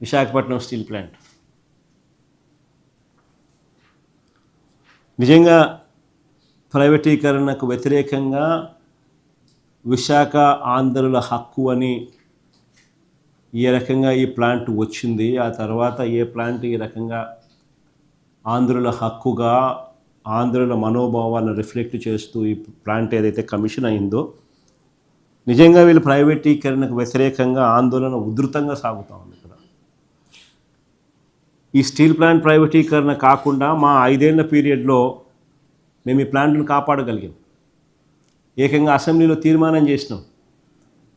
Visakhapatnam steel plant నిజంగా ప్రైవేటీకరణకు వ్యతిరేకంగా విశాఖ ఆంధ్రుల హక్కు అని ఏ రకంగా ఈ ప్లాంట్ వచ్చింది, ఆ తర్వాత ఏ ప్లాంట్ ఈ రకంగా ఆంధ్రుల హక్కుగా ఆంధ్రుల మనోభావాలను రిఫ్లెక్ట్ చేస్తూ ఈ ప్లాంట్ ఏదైతే కమిషన్ అయిందో, నిజంగా వీళ్ళు ప్రైవేటీకరణకు వ్యతిరేకంగా ఆందోళన ఉధృతంగా సాగుతూ ఉంది. ఇక్కడ ఈ స్టీల్ ప్లాంట్ ప్రైవేటీకరణ కాకుండా మా 5 ఏళ్ల పీరియడ్లో మేము ఈ ప్లాంట్ను కాపాడగలిగాం. ఏకంగా అసెంబ్లీలో తీర్మానం చేసినాం,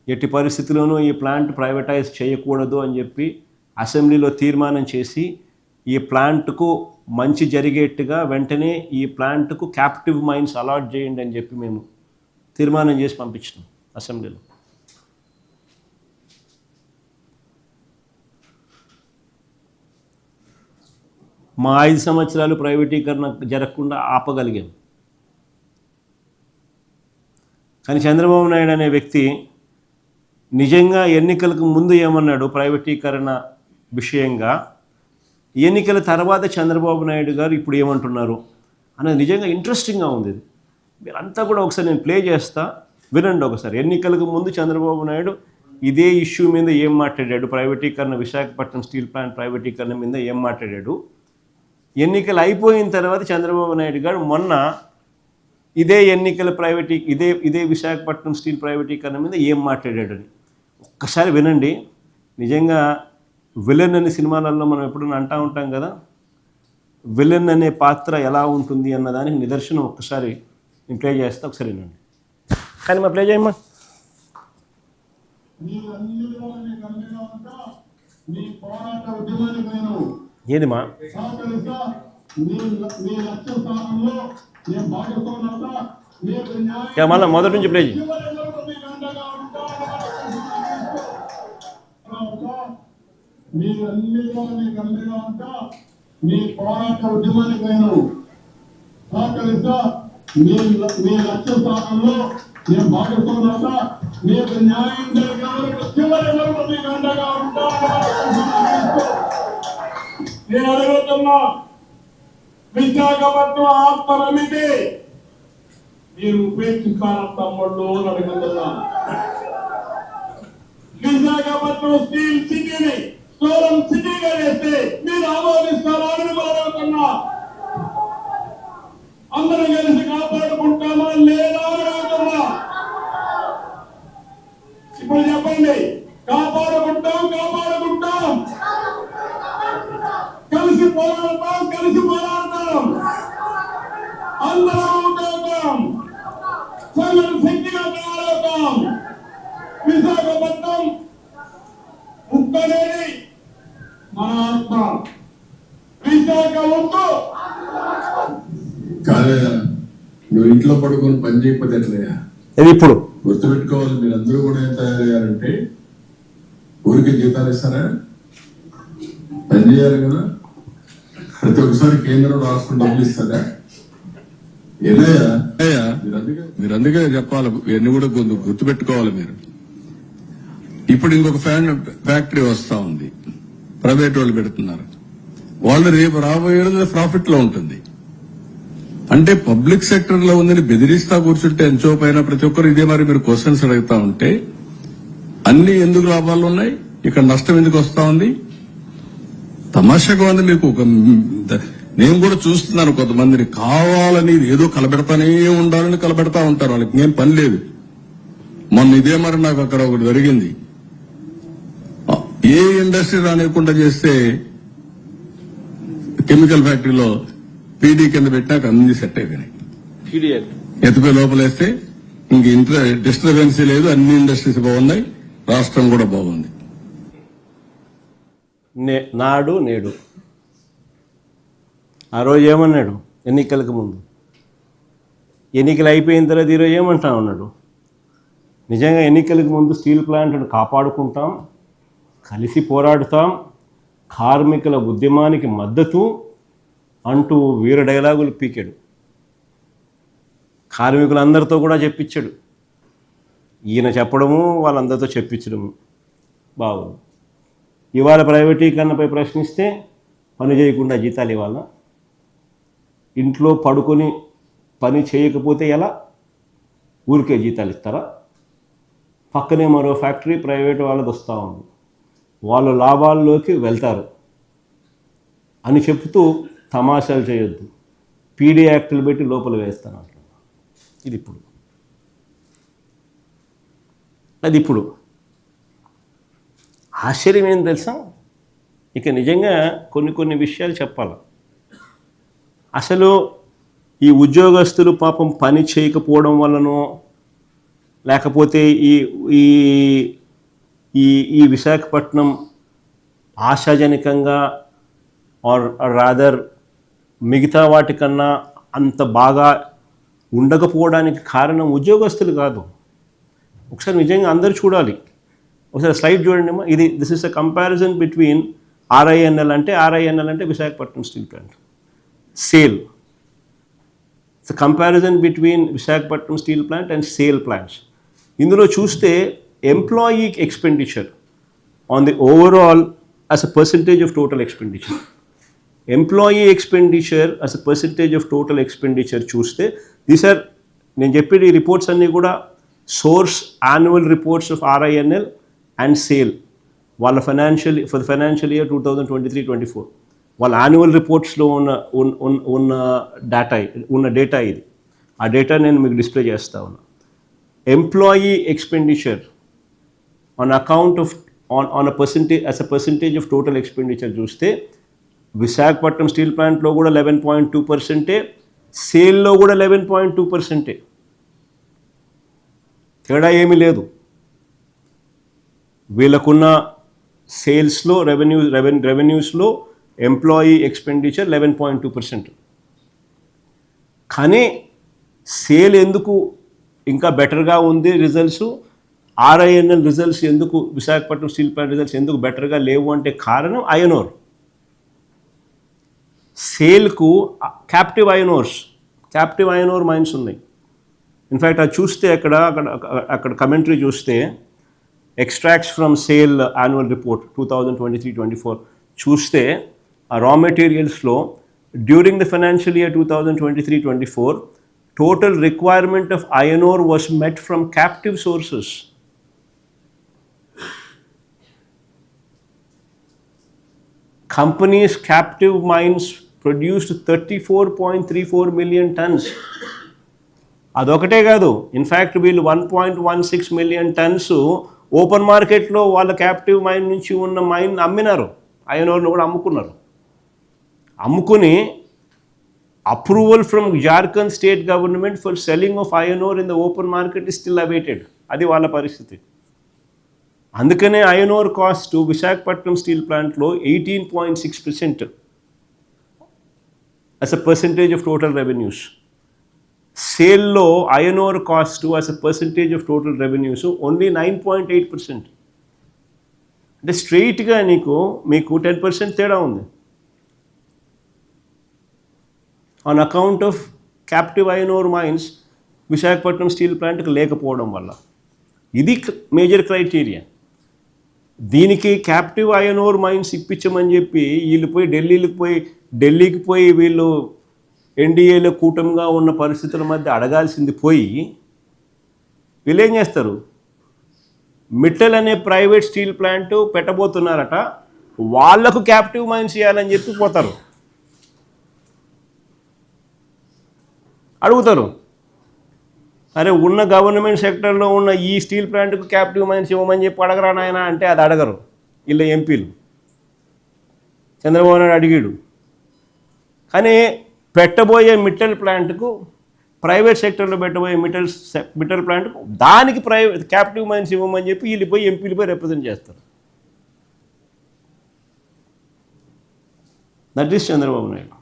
ఎట్టి పరిస్థితుల్లోనూ ఈ ప్లాంట్ ప్రైవేటైజ్ చేయకూడదు అని చెప్పి అసెంబ్లీలో తీర్మానం చేసి ఈ ప్లాంట్కు మంచి జరిగేట్టుగా వెంటనే ఈ ప్లాంట్కు క్యాప్టివ్ మైన్స్ అలాట్ చేయండి అని చెప్పి మేము తీర్మానం చేసి పంపించినాం అసెంబ్లీలో. మా 5 సంవత్సరాలు ప్రైవేటీకరణ జరగకుండా ఆపగలిగాం. కానీ చంద్రబాబు నాయుడు అనే వ్యక్తి నిజంగా ఎన్నికలకు ముందు ఏమన్నాడు ప్రైవేటీకరణ విషయంగా, ఎన్నికల తర్వాత చంద్రబాబు నాయుడు గారు ఇప్పుడు ఏమంటున్నారు అనేది నిజంగా ఇంట్రెస్టింగ్గా ఉంది. ఇది మీరంతా కూడా ఒకసారి నేను ప్లే చేస్తా, వినండి ఒకసారి. ఎన్నికలకు ముందు చంద్రబాబు నాయుడు ఇదే ఇష్యూ మీద ఏం మాట్లాడాడు, ప్రైవేటీకరణ విశాఖపట్నం స్టీల్ ప్లాంట్ ప్రైవేటీకరణ మీద ఏం మాట్లాడాడు, ఎన్నికలు అయిపోయిన తర్వాత చంద్రబాబు నాయుడు గారు మొన్న ఇదే ఎన్నికల ఇదే విశాఖపట్నం స్టీల్ ప్రైవేటీకరణ మీద ఏం మాట్లాడాడు అని ఒక్కసారి వినండి. నిజంగా విలన్ అనే సినిమాలలో మనం ఎప్పుడైనా అంటూ ఉంటాం కదా, విలన్ అనే పాత్ర ఎలా ఉంటుంది అన్నదానికి నిదర్శనం ఒక్కసారి నేను ప్లే చేస్తా, ఒకసారి వినండి. కానీ మా ప్లే చేయమ్మా. ఏది మా మళ్ళా మొదటి నుంచి ప్లే చేయి. మీ పోరాట ఉద్యమానికి నేను సహకరిస్తా, మీ లక్ష్య స్థానంలో నేను భాగస్వామ్యంగా మీకు న్యాయం జరిగే చివరి వరకు మీకు అండగా ఉంటా. నేను అడుగుతున్నా, విశాఖపట్నం ఆత్మరమిది మీరు ఉపేక్షిస్తారా తమ్ముళ్ళు అని అడుగుతున్నా. విశాఖపట్నం స్టీల్ సిటీని సోలం సిటీగా చేస్తే మీరు ఆమోదిస్తారా అని అడుగుతున్నా. అందరూ కలిసి కాపాడుకుంటామా లేదా అని అడుగుతున్నా. ఇప్పుడు చెప్పండి, కాపాడుకుంటాం కలిసి పోరాడతాం అందరం ఉంటాం, సంఘం శక్తిగా తయారవుతాం. విశాఖపట్నం ఉక్కనేది మన ఆత్మ, విశాఖ ఉక్కు కాలేదా. నువ్వు ఇంట్లో పడుకొని పని చేయకపోతే ఎట్లయ్యా? ఇప్పుడు గుర్తుపెట్టుకోవాలి, మీరు అందరూ కూడా ఏం తయారయ్యారంటే ఊరికి జీతాలు ఇస్తారా, పని చేయాలి కదా. ప్రతి ఒక్కసారి కేంద్రం రాష్ట్రం డబ్బులు ఇస్తారా? ఏదయ్యా మీరు అందుకే చెప్పాలి, ఇవన్నీ కూడా గుర్తుపెట్టుకోవాలి మీరు. ఇప్పుడు ఇంకొక ఫ్యాక్టరీ వస్తా ఉంది, ప్రైవేట్ వాళ్ళు పెడుతున్నారు. వాళ్ళు రేపు రాబోయే రోజు ప్రాఫిట్ లో ఉంటుంది. అంటే పబ్లిక్ సెక్టర్ లో ఉందని బెదిరిస్తా కూర్చుంటే ఎంచో పైన ప్రతి ఒక్కరు ఇదే మరి మీరు క్వశ్చన్స్ అడుగుతా ఉంటే అన్ని ఎందుకు లాభాలు ఉన్నాయి, ఇక్కడ నష్టం ఎందుకు వస్తా ఉంది? తమాషాగా ఉంది మీకు. నేను కూడా చూస్తున్నాను, కొంతమందిని కావాలని ఏదో కలబెడతానే ఉండాలని కలబెడతా ఉంటారు, వాళ్ళకి ఏం పని లేదు. మొన్న ఇదే మరి నాకు అక్కడ ఒకటి జరిగింది. ఏ ఇండస్ట్రీ రానివ్వకుండా చేస్తే కెమికల్ ఫ్యాక్టరీలో పీడీ కింద పెట్టినాక అన్ని సెట్ అయిపోయినాయి. ఎత్తిపోయి లోపలేస్తే ఇంక డిస్టర్బెన్సీ లేదు, అన్ని ఇండస్ట్రీస్ బాగున్నాయి, రాష్ట్రం కూడా బాగుంది. నాడు నేడు ఆ రోజు ఏమన్నాడు ఎన్నికలకు ముందు, ఎన్నికలు అయిపోయిన తర్వాత ఈరోజు ఏమంటా ఉన్నాడు. నిజంగా ఎన్నికలకు ముందు స్టీల్ ప్లాంట్ను కాపాడుకుంటాం, కలిసి పోరాడుతాం, కార్మికుల ఉద్యమానికి మద్దతు అంటూ వీర డైలాగులు పీకాడు. కార్మికులందరితో కూడా చెప్పించాడు. ఈయన చెప్పడము వాళ్ళందరితో చెప్పించడము బాగుంది. ఇవాళ ప్రైవేటీకరణపై ప్రశ్నిస్తే పని చేయకుండా జీతాలు ఇవ్వాలా? ఇంట్లో పడుకొని పని చేయకపోతే ఎలా? ఊరికే జీతాలు ఇస్తారా? పక్కనే మరో ఫ్యాక్టరీ ప్రైవేట్ వాళ్ళది వస్తూ ఉంది, వాళ్ళు లాభాల్లోకి వెళ్తారు అని చెప్తూ తమాషాలు చేయొద్దు. పీడీ యాక్టులు పెట్టి లోపల వేస్తాను అంటున్నా. అది ఇప్పుడు ఆశ్చర్యం ఏం తెలుసా? ఇక నిజంగా కొన్ని విషయాలు చెప్పాలి. అసలు ఈ ఉద్యోగస్తులు పాపం పని చేయకపోవడం వల్లనో, లేకపోతే ఈ ఈ ఈ విశాఖపట్నం ఆశాజనకంగా ఆర్ రాదర్ మిగతా వాటికన్నా అంత బాగా ఉండకపోవడానికి కారణం ఉద్యోగస్తులు కాదు. ఒకసారి నిజంగా అందరూ చూడాలి. ఒకసారి స్లైడ్ చూడండి అమ్మా. This is a comparison between RINL అంటే Visakhapatnam steel plant, SAIL. It's a comparison between Visakhapatnam steel plant and SAIL plants. ఇందులో చూస్తే employee expenditure on the overall as a percentage of total expenditure, employee expenditure as a percentage of total expenditure చూస్తే these are, నేను చెప్పేది ఈ reports అన్నీ కూడా source annual reports of RINL and SAIL వాళ్ళ financial year 2023-24 వాళ్ళ annual రిపోర్ట్స్లో ఉన్న data ఇది. ఆ డేటా నేను మీకు డిస్ప్లే చేస్తా ఉన్నా. Employee expenditure on account of on a percentage as a percentage of total expenditure చూస్తే విశాఖపట్నం స్టీల్ ప్లాంట్లో కూడా 11.2%, సేల్లో కూడా 11.2%. తేడా ఏమీ లేదు. వీళ్ళకున్న సేల్స్లో రెవెన్యూస్లో ఎంప్లాయీ ఎక్స్పెండిచర్ 11.2%. కానీ సేల్ ఎందుకు ఇంకా బెటర్గా ఉంది రిజల్ట్స్, ఆర్ఐఎన్ఎల్ రిజల్ట్స్ ఎందుకు, విశాఖపట్నం స్టీల్ ప్లాంట్ రిజల్ట్స్ ఎందుకు బెటర్గా లేవు అంటే కారణం ఐరన్ ఓర్. సేల్కు క్యాప్టివ్ ఐరన్ ఓర్ మైన్స్ ఉన్నాయి. ఇన్ఫ్యాక్ట్ అది చూస్తే అక్కడ కమెంటరీ చూస్తే extracts from SAIL annual report 2023-24 చూస్తే ఆ రా మెటీరియల్స్లో during the financial year 2023-24 total requirement of iron ore was met from captive sources. Companies' captive mines produced 34.34 million tons. అదొకటే కాదు, ఇన్ఫ్యాక్ట్ వీళ్ళు 1.16 million tons ఓపెన్ మార్కెట్లో వాళ్ళ captive mine నుంచి ఉన్న మైన్ అమ్మినారు. ఐరన్ ఓర్ను కూడా అమ్ముకుని approval from Jharkhand state government for selling of iron ore in the open market is still awaited. అది వాళ్ళ పరిస్థితి. అందుకనే iron ore cost Visakhapatnam steel ప్లాంట్లో 18.6% as a percentage of total revenues. సేల్లో iron ore cost as a percentage of total revenues only 9.8%. అంటే స్ట్రెయిట్గా మీకు 10% తేడా ఉంది on account of captive iron ore mines Visakhapatnam steel ప్లాంట్కి లేకపోవడం వల్ల. ఇది మేజర్ క్రైటీరియా. దీనికి క్యాప్టివ్ ఐరన్ ఓర్ మైన్స్ ఇప్పించమని చెప్పి వీళ్ళు పోయి ఢిల్లీకి పోయి వీళ్ళు ఎన్డీఏలో కూటమిగా ఉన్న పరిస్థితుల మధ్య అడగాల్సింది పోయి వీళ్ళు ఏం చేస్తారు, మిట్టల్ అనే ప్రైవేట్ స్టీల్ ప్లాంట్ పెట్టబోతున్నారట, వాళ్లకు క్యాప్టివ్ మైన్స్ ఇవ్వాలని చెప్పి పోతారు, అడుగుతారు. అరే ఉన్న గవర్నమెంట్ సెక్టర్లో ఉన్న ఈ స్టీల్ ప్లాంట్కు క్యాప్టివ్ మైన్స్ ఇవ్వమని చెప్పి అడగరా నాయన అంటే అది అడగరు వీళ్ళ ఎంపీలు. చంద్రబాబు నాయుడు అడిగాడు. కానీ పెట్టబోయే మిట్టల్ ప్లాంట్కు, ప్రైవేట్ సెక్టర్లో పెట్టబోయే మిట్టల్ ప్లాంట్కు దానికి క్యాప్టివ్ మైన్స్ ఇవ్వమని చెప్పి వీళ్ళు పోయి ఎంపీలు పోయి రిప్రజెంట్ చేస్తారు. That is Chandrababu Naidu.